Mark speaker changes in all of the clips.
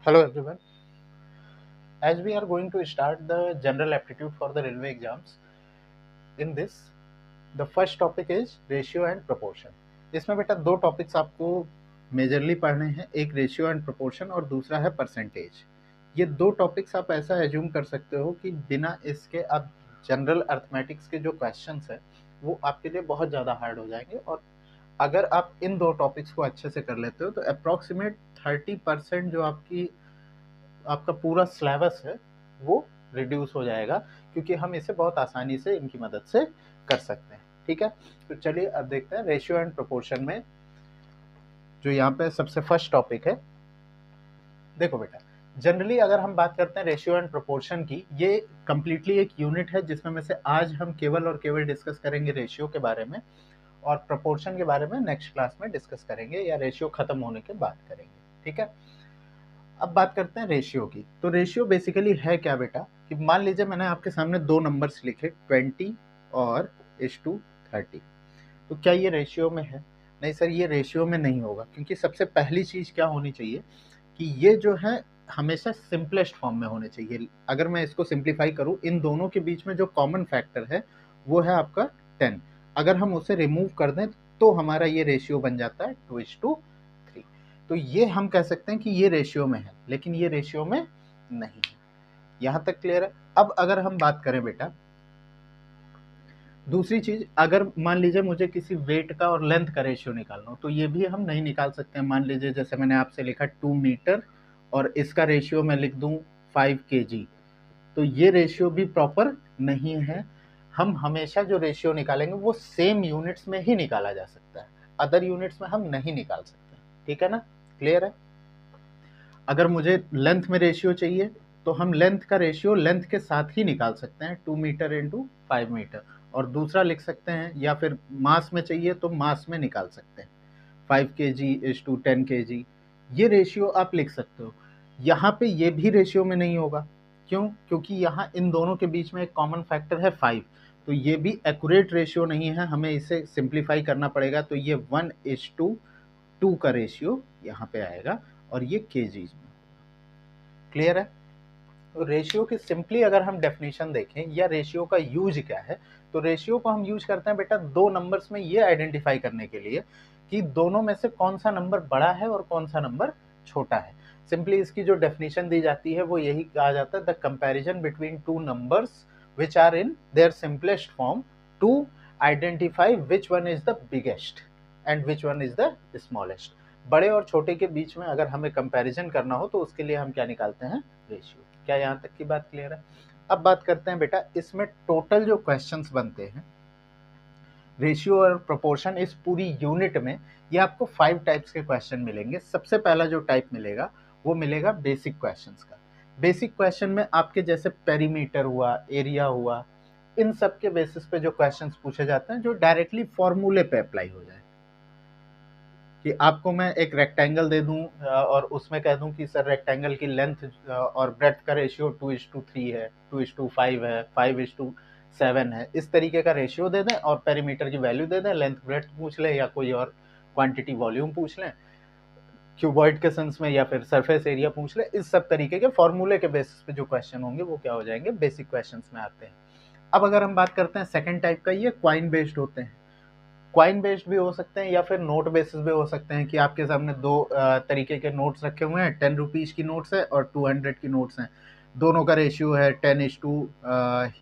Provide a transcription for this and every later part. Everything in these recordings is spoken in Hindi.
Speaker 1: Hello everyone. As we are going to start the general aptitude for the railway exams, in this the first topic is ratio and proportion. इसमें बेटा दो टॉपिक्स आपको मेजरली पढ़ने हैं, एक रेशियो एंड प्रोपोर्शन और दूसरा है परसेंटेज। ये दो टॉपिक्स आप ऐसा एज्यूम कर सकते हो कि बिना इसके आप जनरल अर्थमेटिक्स के जो क्वेश्चंस है वो आपके लिए बहुत ज़्यादा हार्ड हो जाएंगे, और अगर आप इन दो टॉपिक्स को अच्छे से कर लेते हो तो अप्रॉक्सीमेट 30% जो आपका पूरा सिलेबस है वो रिड्यूस हो जाएगा, क्योंकि हम इसे बहुत आसानी से इनकी मदद से कर सकते हैं। ठीक है, तो चलिए अब देखते हैं रेशियो एंड प्रोपोर्शन में जो यहाँ पे सबसे फर्स्ट टॉपिक है। देखो बेटा, जनरली अगर हम बात करते हैं रेशियो एंड प्रोपोर्शन की, ये कंप्लीटली एक यूनिट है जिसमें से आज हम केवल और केवल डिस्कस करेंगे रेशियो के बारे में, और प्रोपोर्शन के बारे में नेक्स्ट क्लास में डिस्कस करेंगे या रेशियो खत्म होने के बाद करेंगे। ठीक है, अब बात करते हैं रेशियो की। तो रेशियो बेसिकली है क्या बेटा, कि मान लीजिए मैंने आपके सामने दो नंबर्स लिखे 20 और 1:30, तो क्या ये रेशियो में है? नहीं सर, ये रेशियो में नहीं होगा, क्योंकि सबसे पहली चीज क्या होनी चाहिए कि ये जो है हमेशा सिंपलेस्ट फॉर्म में होने चाहिए। अगर मैं इसको सिंप्लीफाई करूं, इन दोनों के बीच में जो कॉमन फैक्टर है वो है आपका 10। अगर हम उसे रिमूव कर दें तो हमारा ये रेशियो बन जाता है 2:3। तो ये हम कह सकते हैं कि ये रेशियो में है, लेकिन ये रेशियो में नहीं है। यहां तक क्लियर है? अब अगर हम बात करें बेटा दूसरी चीज, अगर मान लीजिए मुझे किसी वेट का और लेंथ का रेशियो निकालना हो तो ये भी हम नहीं निकाल सकते हैं। मान लीजिए जैसे मैंने आपसे लिखा 2 मीटर और इसका रेशियो मैं लिख दूं 5 kg, तो ये रेशियो भी प्रॉपर नहीं है। हम हमेशा जो रेशियो निकालेंगे वो सेम यूनिट्स में ही निकाला जा सकता है, अदर यूनिट्स में हम नहीं निकाल सकते। ठीक है ना, क्लियर है? अगर मुझे लेंथ में रेशियो चाहिए तो हम लेंथ का रेशियो लेंथ के साथ ही निकाल सकते हैं, 2 मीटर इंटू 5 मीटर, और दूसरा लिख सकते हैं, या फिर मास में चाहिए तो मास में निकाल सकते हैं, 5 kg/10 kg। ये रेशियो आप लिख सकते हो। यहाँ पे ये भी रेशियो में नहीं होगा। क्यों? क्योंकि यहाँ इन दोनों के बीच में एक कॉमन फैक्टर है 5, तो ये भी एक्यूरेट रेशियो नहीं है, हमें इसे सिंप्लीफाई करना पड़ेगा। तो ये 1:2 का रेशियो यहाँ पे आएगा, और ये केजीज में। क्लियर है? तो रेशियो की सिंपली अगर हम डेफिनेशन देखें या रेशियो का यूज क्या है, तो रेशियो को हम यूज करते हैं बेटा दो नंबर्स में ये आइडेंटिफाई करने के लिए कि दोनों में से कौन सा नंबर बड़ा है और कौन सा नंबर छोटा है। सिंपली इसकी जो डेफिनेशन दी जाती है वो यही कहा जाता है, the comparison between two numbers which are in their simplest form to identify which one is the biggest and which one is the smallest. बड़े और छोटे के बीच में अगर हमें कंपैरिजन करना हो तो उसके लिए हम क्या निकालते हैं? रेशियो। क्या यहाँ तक की बात क्लियर है? अब बात करते हैं बेटा, इसमें टोटल जो क्वेश्चंस बनते हैं रेशियो और प्रोपोर्शन इस पूरी यूनिट में, ये आपको 5 टाइप्स के क्वेश्चन मिलेंगे। सबसे पहला जो टाइप मिलेगा वो मिलेगा बेसिक क्वेश्चंस का। बेसिक क्वेश्चन में आपके जैसे पेरीमीटर हुआ, एरिया हुआ, इन सब के बेसिस पे जो क्वेश्चंस पूछे जाते हैं जो डायरेक्टली फॉर्मूले पे अप्लाई हो जाए। कि आपको मैं एक रेक्टेंगल दे दूं और उसमें कह दूं कि सर रेक्टेंगल की लेंथ और ब्रेड्थ का रेशियो 2:3 है, 2:5 है, 5:7 है, इस तरीके का रेशियो दे दें और पेरीमीटर की वैल्यू दे दें, लेंथ ब्रेड्थ पूछ लें या कोई और क्वांटिटी वॉल्यूम पूछ लें क्यूबॉइड के सेंस में, या फिर सरफेस एरिया पूछ लें। इस सब तरीके के फॉर्मूले के बेसिस पे जो क्वेश्चन होंगे वो क्या हो जाएंगे? बेसिक क्वेश्चन में आते हैं। अब अगर हम बात करते हैं सेकेंड टाइप का, ये क्वाइन बेस्ड होते हैं। क्वाइन बेस्ड भी हो सकते हैं या फिर नोट बेसिस भी हो सकते हैं, कि आपके सामने दो तरीके के नोट्स रखे हुए हैं, 10 रुपीज़ की नोट्स है और 200 की नोट्स हैं। दोनों का रेशियो है 10:2,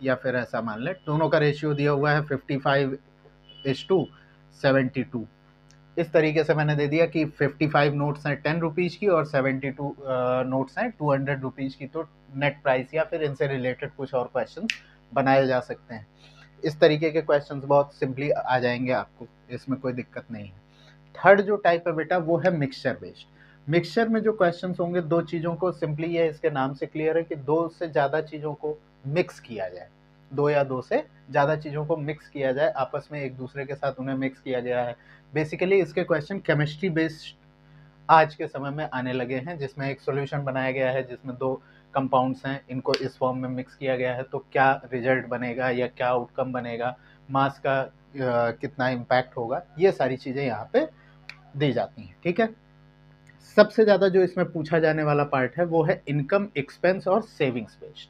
Speaker 1: या फिर ऐसा मान लें दोनों का रेशियो दिया हुआ है 55:72। इस तरीके से मैंने दे दिया कि 55 नोट्स हैं 10 रुपीज़ की और 72 नोट्स हैं 200 रुपीज़ की, तो नेट प्राइस या फिर इनसे रिलेटेड कुछ और क्वेश्चन बनाए जा सकते हैं। इस तरीके के क्वेश्चंस बहुत सिंपली आ जाएंगे आपको, इसमें कोई दिक्कत नहीं है। थर्ड जो टाइप है बेटा वो है मिक्सचर बेस्ड। मिक्सचर में जो क्वेश्चंस होंगे, दो चीज़ों को, सिंपली ये इसके नाम से क्लियर है कि दो से ज़्यादा चीज़ों को मिक्स किया जाए, दो या दो से ज़्यादा चीज़ों को मिक्स किया जाए, आपस में एक दूसरे के साथ उन्हें मिक्स किया गया है। बेसिकली इसके क्वेश्चन केमिस्ट्री बेस्ड आज के समय में आने लगे हैं, जिसमें एक सॉल्यूशन बनाया गया है जिसमें दो कंपाउंड्स हैं, इनको इस फॉर्म में मिक्स किया गया है, तो क्या रिजल्ट बनेगा या क्या आउटकम बनेगा, मास का कितना इम्पैक्ट होगा, ये सारी चीज़ें यहाँ पे दी जाती हैं। ठीक है, सबसे ज़्यादा जो इसमें पूछा जाने वाला पार्ट है वो है इनकम, एक्सपेंस और सेविंग्स बेस्ड,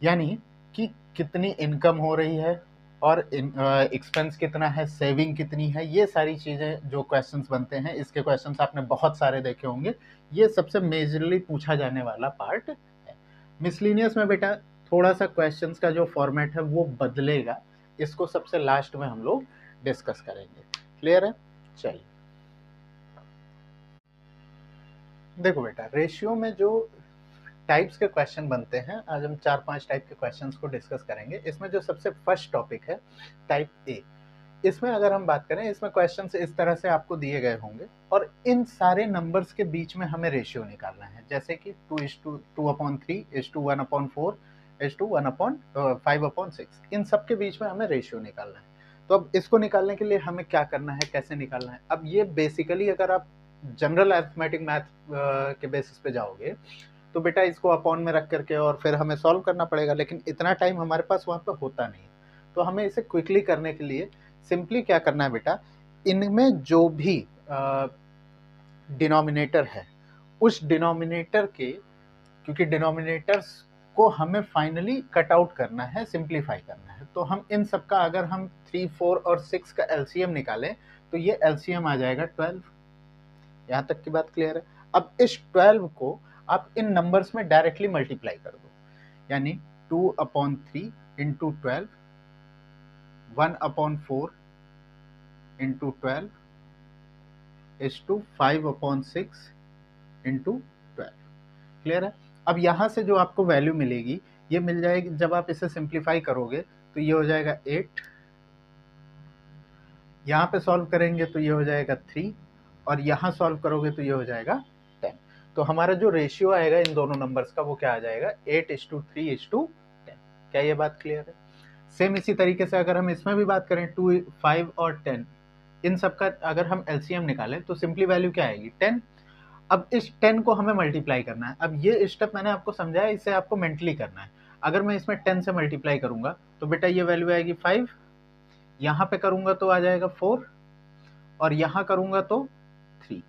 Speaker 1: यानी कि कितनी इनकम हो रही है और एक्सपेंस कितना है, सेविंग कितनी है, ये सारी चीज़ें जो क्वेश्चंस बनते हैं, इसके क्वेश्चंस आपने बहुत सारे देखे होंगे, ये सबसे मेजरली पूछा जाने वाला पार्ट है। मिसलिनियस में बेटा थोड़ा सा क्वेश्चंस का जो फॉर्मेट है वो बदलेगा, इसको सबसे लास्ट में हम लोग डिस्कस करेंगे। क्लियर है? चलिए देखो बेटा, रेशियो में जो टाइप्स के क्वेश्चन बनते हैं, आज हम 4-5 टाइप के क्वेश्चंस को डिस्कस करेंगे। इसमें जो सबसे फर्स्ट टॉपिक है टाइप ए, इसमें अगर हम बात करें, इसमें क्वेश्चंस इस तरह से आपको दिए गए होंगे और इन सारे नंबर्स के बीच में हमें रेशियो निकालना है, जैसे कि 2:3:1/4:1/1/5/6, इन सब के बीच में हमें रेशियो निकालना है। तो अब इसको निकालने के लिए हमें क्या करना है, कैसे निकालना है? अब ये बेसिकली अगर आप जनरल अरिथमेटिक मैथ के बेसिस पे जाओगे तो बेटा इसको अपॉन में रख करके और फिर हमें सॉल्व करना पड़ेगा, लेकिन इतना टाइम हमारे पास वहाँ पे होता नहीं। तो हमें इसे क्विकली करने के लिए सिंपली क्या करना है बेटा, इनमें जो भी डिनोमिनेटर है उस डिनोमिनेटर के, क्योंकि डिनोमिनेटर्स को हमें फाइनली कट आउट करना है, सिंप्लीफाई करना है, तो हम इन सब का अगर हम 3, 4 और 6 का एलसीएम निकालें तो ये एलसीएम आ जाएगा 12। यहाँ तक की बात क्लियर है? अब इस 12 को आप इन नंबर्स में डायरेक्टली मल्टीप्लाई कर दो, यानी 2/3 into 12, 1/4 into 12 is to 5/6 into 12। Clear है? अब यहाँ से जो आपको वैल्यू मिलेगी ये मिल जाएगी, जब आप इसे सिंप्लीफाई करोगे तो ये हो जाएगा 8, यहाँ पे सॉल्व करेंगे तो ये हो जाएगा 3 और यहाँ सॉल्व करोगे तो ये हो जाएगा 10। तो हमारा जो रेशियो आएगा इन दोनों नंबर्स का वो क्या आ जाएगा, 8:3:10। क्या ये बात क्लियर है? सेम इसी तरीके से अगर हम इसमें भी बात करें 2, 5 और 10, इन सब का अगर हम एलसीएम निकालें तो सिंपली वैल्यू क्या आएगी, 10। अब इस 10 को हमें मल्टीप्लाई करना है। अब ये स्टेप मैंने आपको समझाया, इसे आपको मेंटली करना है। अगर मैं इसमें 10 से मल्टीप्लाई करूंगा तो बेटा ये वैल्यू आएगी 5, यहाँ पे करूंगा तो आ जाएगा 4 और यहाँ करूंगा तो 3।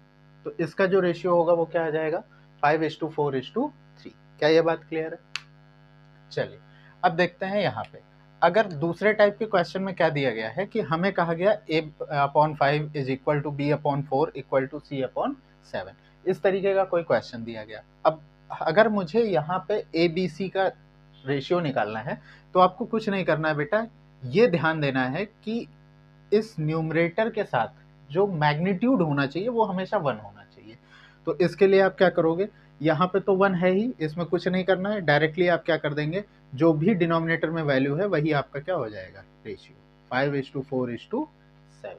Speaker 1: तो इसका जो रेशियो होगा वो क्या आ जाएगा, 5:4:3। क्या ये बात क्लियर है? चलिए अब देखते हैं यहाँ पे, अगर दूसरे टाइप के क्वेश्चन में क्या दिया गया है कि हमें कहा गया a/5 is equal to b/4 equal to c/7, इस तरीके का कोई क्वेश्चन दिया गया। अब अगर मुझे यहाँ पे ए बी सी का रेशियो निकालना है तो आपको कुछ नहीं करना है बेटा, ये ध्यान देना है कि इस न्यूमरेटर के साथ जो मैग्नीट्यूड होना चाहिए वो हमेशा 1 होना चाहिए। तो इसके लिए आप क्या करोगे, यहाँ पे तो 1 है ही, इसमें कुछ नहीं करना है, डायरेक्टली आप क्या कर देंगे, जो भी डिनोमिनेटर में वैल्यू है वही आपका क्या हो जाएगा, रेशियो 5:4:7।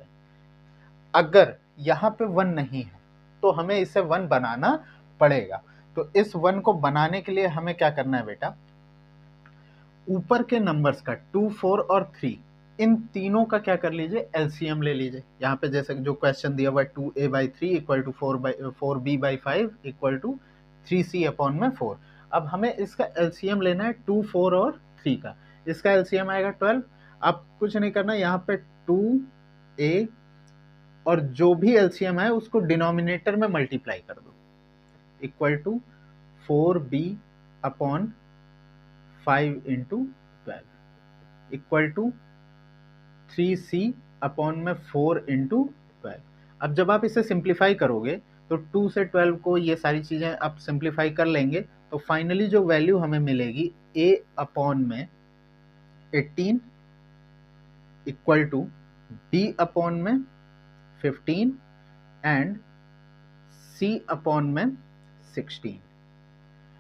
Speaker 1: अगर यहाँ पे 1 नहीं है तो हमें इसे 1 बनाना पड़ेगा। तो इस 1 को बनाने के लिए हमें क्या करना है बेटा, ऊपर के नंबर्स का 2, 4 और 3, इन तीनों का क्या कर लीजिए, एलसीएम ले लीजिए। यहाँ पे जैसे जो क्वेश्चन दिया हुआ है 2a/3 equal to 4b/5 equal to 3c/4। अब हमें इसका एलसीएम लेना है 2, 4 और 3 का, इसका एलसीएम आएगा 12। अब कुछ नहीं करना, यहाँ पे 2a और जो भी एलसीएम है उसको डिनोमिनेटर में मल्टीप्लाई कर दो, equal to 4b/5 into 12 equal to 3c/4 into 12। अब जब आप इसे सिंप्लीफाई करोगे तो 2 से 12 को ये सारी चीज़ें आप सिंप्लीफाई कर लेंगे तो फाइनली जो वैल्यू हमें मिलेगी a/18 equal to b/15 and c/16।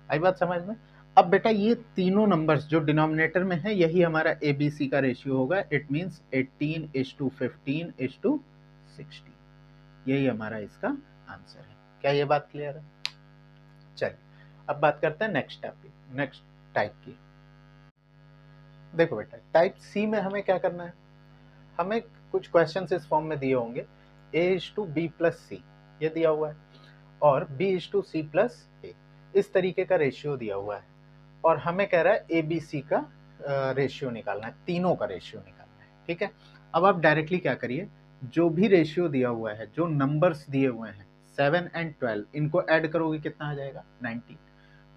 Speaker 1: आई बात समझ में? अब बेटा ये तीनों नंबर्स जो डिनोमिनेटर में है यही हमारा ए बी सी का रेशियो होगा, इट मीन्स 18:15:16, यही हमारा इसका आंसर है। क्या ये बात क्लियर है? चलिए अब बात करते हैं नेक्स्ट टाइप की। देखो बेटा टाइप सी में हमें क्या करना है, हमें कुछ क्वेश्चंस इस फॉर्म में दिए होंगे, a:b+c ये दिया हुआ है और b:c+a, इस तरीके का रेशियो दिया हुआ है और हमें कह रहा है ए बी सी का रेशियो निकालना है, तीनों का रेशियो निकालना है। ठीक है, अब आप डायरेक्टली क्या करिए, जो भी रेशियो दिया हुआ है, जो नंबर्स दिए हुए हैं 7 एंड 12 इनको ऐड करोगे कितना आ जाएगा 19।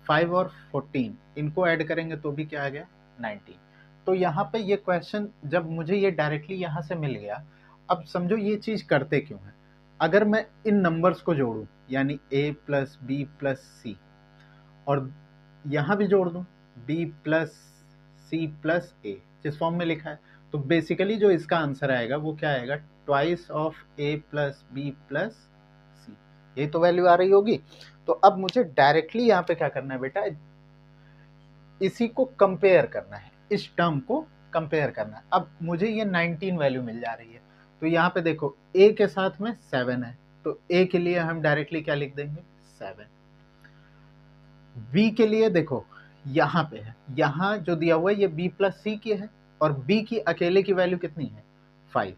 Speaker 1: 5 और 14 इनको ऐड करेंगे तो भी क्या आ गया 19। तो यहाँ पे ये क्वेश्चन जब मुझे ये डायरेक्टली यहाँ से मिल गया, अब समझो ये चीज़ करते क्यों है। अगर मैं इन नंबर्स को जोड़ूं यानी a प्लस बी प्लस सी और यहाँ भी जोड़ दूं b प्लस सी प्लस ए जिस फॉर्म में लिखा है, तो बेसिकली जो इसका आंसर आएगा वो क्या आएगा, twice of a plus B plus C, यही तो वैल्यू आ रही होगी। तो अब मुझे डायरेक्टली यहाँ पे क्या करना है बेटा, इसी को कंपेयर करना है, इस टर्म को कंपेयर करना है। अब मुझे ये 19 वैल्यू मिल जा रही है, तो यहाँ पे देखो a के साथ में 7 है, तो a के लिए हम डायरेक्टली क्या लिख देंगे 7। b के लिए देखो यहाँ पे है, यहाँ जो दिया हुआ है ये b प्लस सी की है और b की अकेले की वैल्यू कितनी है 5,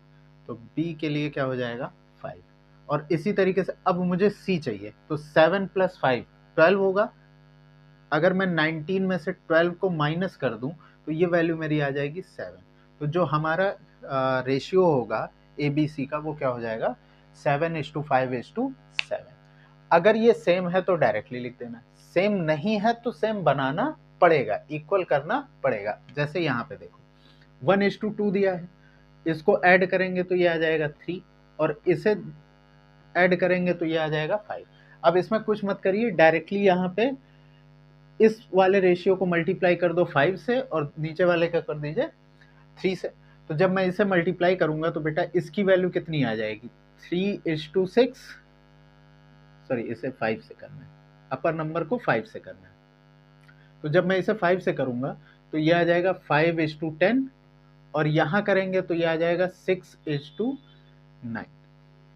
Speaker 1: तो b के लिए क्या हो जाएगा 5। और इसी तरीके से अब मुझे c चाहिए, तो 7 प्लस 5 12 होगा। अगर मैं 19 में से 12 को माइनस कर दूं तो ये वैल्यू मेरी आ जाएगी 7। तो जो हमारा रेशियो होगा ABC का वो क्या हो जाएगा 7:5:7। अगर ये सेम है तो डायरेक्टली लिख देना, सेम नहीं है तो सेम बनाना पड़ेगा, इक्वल करना पड़ेगा। जैसे यहाँ पे देखो 1:2 दिया है, इसको ऐड करेंगे तो ये आ जाएगा 3 और इसे ऐड करेंगे तो ये आ जाएगा 5। अब इसमें कुछ मत करिए, डायरेक्टली यहाँ पे इस वाले रेशियो को मल्टीप्लाई कर दो 5 से और नीचे वाले का कर दीजिए 3 से। तो जब मैं इसे मल्टीप्लाई करूंगा तो बेटा इसकी वैल्यू कितनी आ जाएगी 3:6, सॉरी इसे 5 से करना है, अपर नंबर को 5 से करना है। तो जब मैं इसे 5 से करूंगा तो ये आ जाएगा 5:10 और यहाँ करेंगे तो ये आ जाएगा 6:9।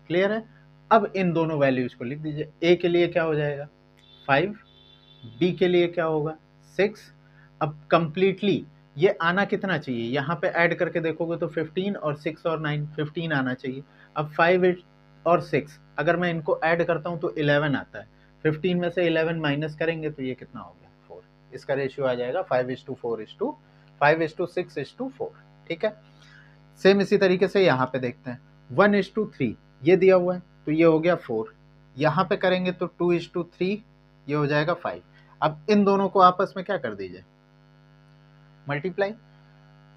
Speaker 1: क्लियर है। अब इन दोनों वैल्यूज को लिख दीजिए, a के लिए क्या हो जाएगा 5, b के लिए क्या होगा 6। अब कंप्लीटली ये आना कितना चाहिए, यहाँ पे ऐड करके देखोगे तो 15 और 6 और 9 15 आना चाहिए। अब 5 और 6 अगर मैं इनको ऐड करता हूँ तो 11 आता है, 15 में से 11 माइनस करेंगे तो ये कितना हो गया 4। इसका रेशियो आ जाएगा 5:4:5:6:4। ठीक है। सेम इसी तरीके से यहाँ पे देखते हैं 1:3 ये दिया हुआ है तो ये हो गया 4, यहाँ पे करेंगे तो 2:3 ये हो जाएगा 5। अब इन दोनों को आपस में क्या कर दीजिए मल्टीप्लाई,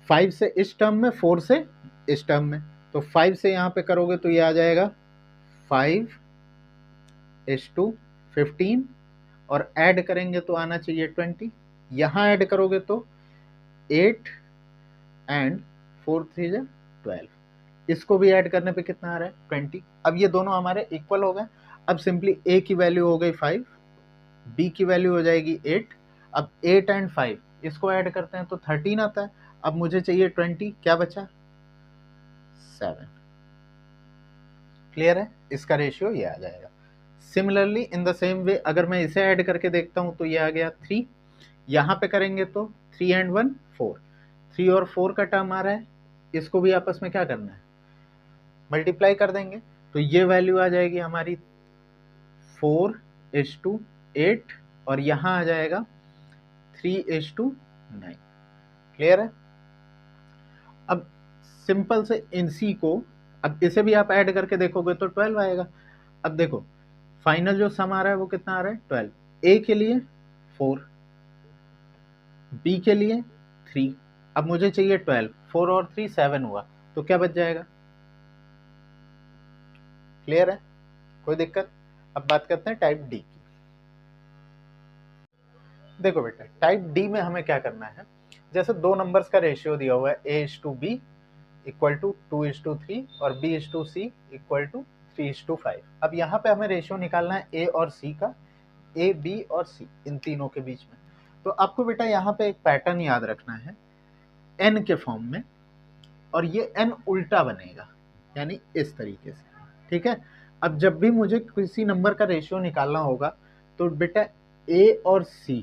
Speaker 1: 5 से इस टर्म में 4 से इस टर्म में, तो 5 से यहाँ पे करोगे तो ये आ जाएगा 5:15 और ऐड करेंगे तो आना चाहिए 20, यहाँ ऐड करोगे तो 8 एंड 4 3 12, इसको भी ऐड करने पे कितना आ रहा है 20। अब ये दोनों हमारे इक्वल हो गए। अब सिंपली a की वैल्यू हो गई 5, b की वैल्यू हो जाएगी 8। अब 8 एंड 5 इसको ऐड करते हैं तो 13 आता है। अब मुझे चाहिए 20, क्या बचा 7। क्लियर है, इसका रेशियो ये आ जाएगा। Similarly in the same way अगर मैं इसे ऐड करके देखता हूं तो ये आ गया 3, यहाँ पे करेंगे तो 3 एंड 1 4, 3 और 4 का टर्म आ रहा है, इसको भी आपस में क्या करना है मल्टीप्लाई कर देंगे तो ये वैल्यू आ जाएगी हमारी 4:8 और यहाँ आ जाएगा 3:9। क्लियर है। अब सिंपल से इन सी को, अब इसे भी आप ऐड करके देखोगे तो 12 आएगा। अब देखो फाइनल जो सम आ रहा है वो कितना आ रहा है 12, a के लिए 4, b के लिए 3। अब मुझे चाहिए 12, 4 और 3 7 हुआ, तो क्या बच जाएगा। क्लियर है, कोई दिक्कत। अब बात करते हैं टाइप डी की। देखो बेटा टाइप डी में हमें क्या करना है, जैसे दो नंबर्स का रेशियो दिया हुआ है a:b इक्वल टू 2:3 और b:c इक्वल टू 3:5। अब यहाँ पे हमें रेशियो निकालना है a और c का, a b और c इन तीनों के बीच में। तो आपको बेटा यहाँ पे एक पैटर्न याद रखना है n के फॉर्म में, और ये n उल्टा बनेगा यानी इस तरीके से। ठीक है। अब जब भी मुझे किसी नंबर का रेशियो निकालना होगा तो बेटा a और c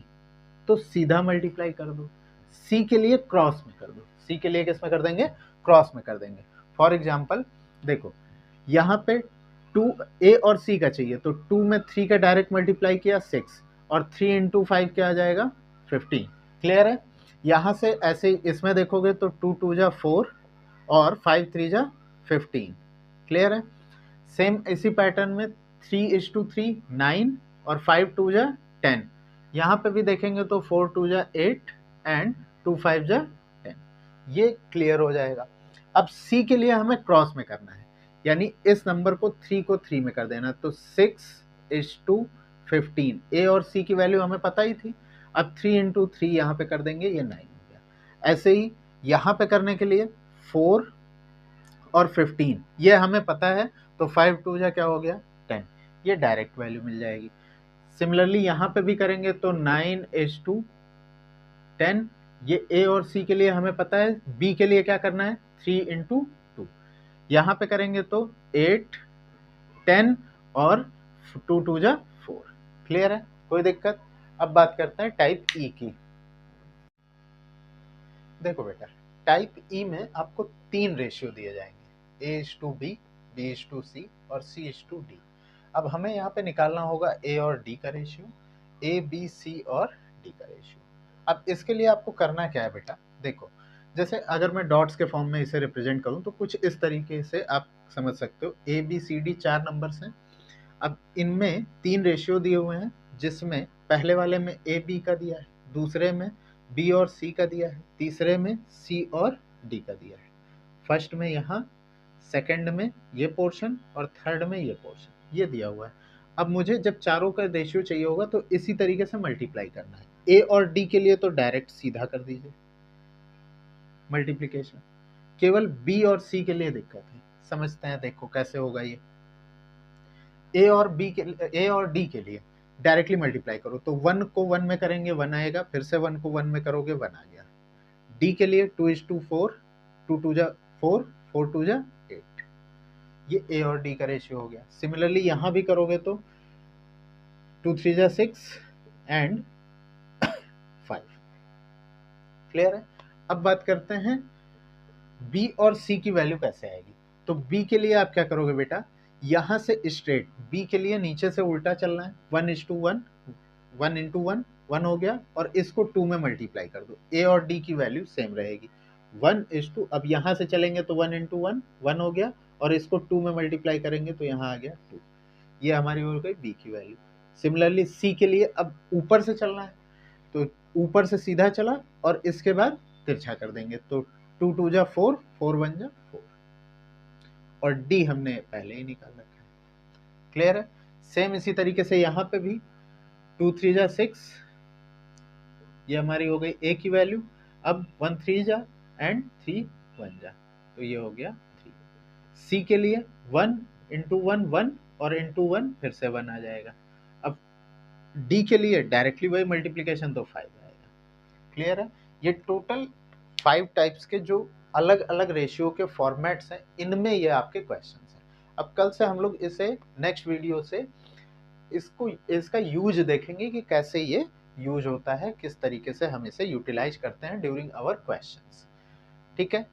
Speaker 1: तो सीधा मल्टीप्लाई कर दो, c के लिए क्रॉस में कर दो, c के लिए किस में कर देंगे क्रॉस में कर देंगे। फॉर एग्जाम्पल देखो यहाँ पे 2 a और c का चाहिए तो 2 में 3 का डायरेक्ट मल्टीप्लाई किया 6 और 3 इंटू 5 क्या आ जाएगा 15। क्लियर है। यहाँ से ऐसे इसमें देखोगे तो 2 2 जा 4 और 5 3 जा 15। क्लियर है। सेम इसी पैटर्न में 3:3 9 और 5 2 जा 10। यहाँ पे भी देखेंगे तो 4 2 जा 8 एंड 2 5 जा 10। ये क्लियर हो जाएगा। अब सी के लिए हमें क्रॉस में करना है, यानी इस नंबर को 3 को 3 में कर देना। तो 6:15। ए और सी की वैल्यू हमें पता ही थी। अब 3 × 3 यहाँ पे कर देंगे, ये 9 हो गया। ऐसे ही यहाँ पे करने के लिए 4 और 15 ये हमें पता है, तो 5 2 जा क्या हो गया 10। ये डायरेक्ट वैल्यू मिल जाएगी। सिमिलरली यहाँ पे भी करेंगे तो 9:10। ये ए और सी के लिए हमें पता है। बी के लिए क्या करना है, 3 × 2। यहाँ पे करेंगे तो 8 10 और 2 2 जा 4। क्लियर है, कोई दिक्कत। अब बात करते हैं टाइप ई की। देखो बेटा, टाइप ई में आपको 3 रेशियो दिए जाएंगे, A:B, B:C और C:D। अब हमें यहाँ पे निकालना होगा ए और डी का रेशियो, ए बी सी और डी का रेशियो। अब इसके लिए आपको करना क्या है बेटा, देखो जैसे अगर मैं डॉट्स के फॉर्म में इसे रिप्रेजेंट करूं तो कुछ इस तरीके से आप समझ सकते हो। A B C D 4 numbers हैं। अब इनमें 3 रेशियो दिए हुए हैं, जिसमें पहले वाले में ए बी का दिया है, दूसरे में बी और सी का दिया है, तीसरे में सी और डी का दिया है। फर्स्ट में यहाँ, सेकंड में ये पोर्शन और थर्ड में ये पोर्शन, ये दिया हुआ है। अब मुझे जब चारों का रेशियो चाहिए होगा तो इसी तरीके से मल्टीप्लाई करना है। ए और डी के लिए तो डायरेक्ट सीधा कर दीजिए मल्टीप्लीकेशन। केवल बी और सी के लिए दिक्कत है, समझते हैं। देखो कैसे होगा ये। ए और डी के लिए डायरेक्टली मल्टीप्लाई करो तो 1 को 1 में करेंगे 1 आएगा, फिर से 1 को 1 में करोगे 1 आ गया। डी के लिए 2:4, 2 2 जा 4, 4 2 जा 8। ये ए और डी का रेशियो हो गया। सिमिलरली यहाँ भी करोगे तो 2 3 जा 6 एंड 5। क्लियर है। अब बात करते हैं बी और सी की वैल्यू कैसे आएगी। तो बी के लिए आप क्या करोगे बेटा, यहाँ से स्ट्रेट बी के लिए नीचे से उल्टा चलना है। 1:1, 1 × 1 1 हो गया, और इसको 2 में मल्टीप्लाई कर दो। ए और डी की वैल्यू सेम रहेगी 1:2। अब यहाँ से चलेंगे तो 1 × 1 1 हो गया, और इसको 2 में मल्टीप्लाई करेंगे तो यहाँ आ गया 2। ये हमारी हो गई बी की वैल्यू। सिमिलरली सी के लिए अब ऊपर से चलना है, तो ऊपर से सीधा चला और इसके बाद तिरछा कर देंगे, तो 2 2 जा 4, 4 1 जा 4। और डी हमने पहले ही निकाल रखा है। क्लियर है। सेम इसी तरीके से यहाँ पे भी 2 3 जा 6, ये हमारी हो गई ए की वैल्यू। अब 1 3 जा एंड 3 1 जा, तो ये हो गया 3। सी के लिए 1 × 1 1 और × 1 फिर से 1 आ जाएगा। अब डी के लिए डायरेक्टली वही मल्टीप्लीकेशन, तो 5 आएगा। क्लियर है। ये टोटल 5 टाइप्स के जो अलग अलग रेशियो के फॉर्मेट्स हैं, इनमें ये आपके क्वेश्चंस हैं। अब कल से हम लोग इसे नेक्स्ट वीडियो से इसका यूज देखेंगे कि कैसे ये यूज होता है, किस तरीके से हम इसे यूटिलाइज करते हैं ड्यूरिंग आवर क्वेश्चंस। ठीक है।